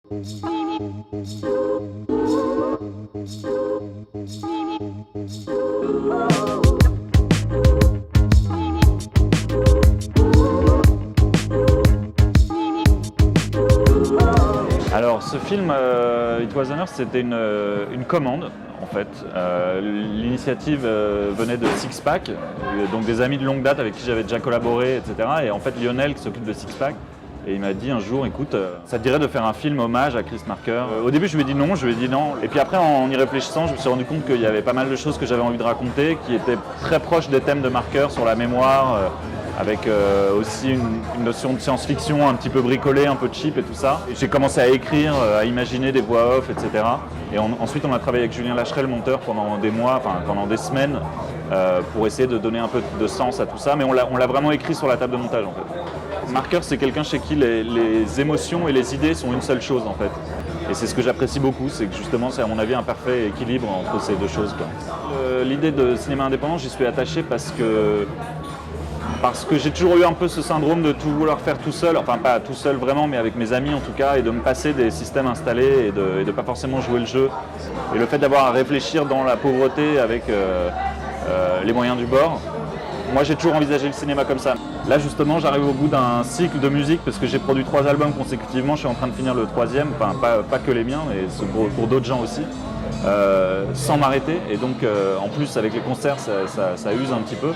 Alors ce film, It Was an Earth, c'était une commande en fait. L'initiative venait de Six Pack, donc des amis de longue date avec qui j'avais déjà collaboré, etc. Et en fait Lionel qui s'occupe de Six Pack, et il m'a dit un jour, écoute, ça te dirait de faire un film hommage à Chris Marker? Au début je lui ai dit non, Et puis après en y réfléchissant, je me suis rendu compte qu'il y avait pas mal de choses que j'avais envie de raconter, qui étaient très proches des thèmes de Marker sur la mémoire, avec aussi une notion de science-fiction un petit peu bricolée, un peu cheap et tout ça. J'ai commencé à écrire, à imaginer des voix off, etc. Et ensuite on a travaillé avec Julien Lacheret, le monteur, pendant des mois, enfin pendant des semaines, pour essayer de donner un peu de sens à tout ça. Mais on l'a vraiment écrit sur la table de montage en fait. Marker, c'est quelqu'un chez qui les émotions et les idées sont une seule chose en fait. Et c'est ce que j'apprécie beaucoup, c'est que justement c'est à mon avis un parfait équilibre entre ces deux choses, quoi. L'idée de cinéma indépendant, j'y suis attaché parce que j'ai toujours eu un peu ce syndrome de tout vouloir faire tout seul, enfin pas tout seul vraiment, mais avec mes amis en tout cas, et de me passer des systèmes installés et de pas forcément jouer le jeu. Et le fait d'avoir à réfléchir dans la pauvreté avec les moyens du bord, moi j'ai toujours envisagé le cinéma comme ça. Là justement j'arrive au bout d'un cycle de musique parce que j'ai produit 3 albums consécutivement, je suis en train de finir le 3e, enfin pas que les miens, mais pour d'autres gens aussi, sans m'arrêter. Et donc en plus avec les concerts ça use un petit peu.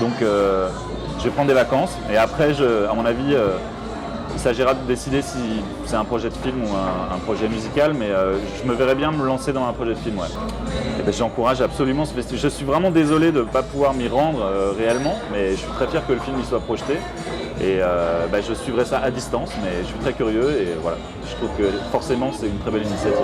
Donc je vais prendre des vacances et après, à mon avis, il s'agira de décider si c'est un projet de film ou un projet musical, mais je me verrais bien me lancer dans un projet de film, ouais. Et ben, j'encourage absolument ce festival. Je suis vraiment désolé de ne pas pouvoir m'y rendre réellement, mais je suis très fier que le film y soit projeté. Et ben, je suivrai ça à distance, mais je suis très curieux et voilà. Je trouve que forcément c'est une très belle initiative.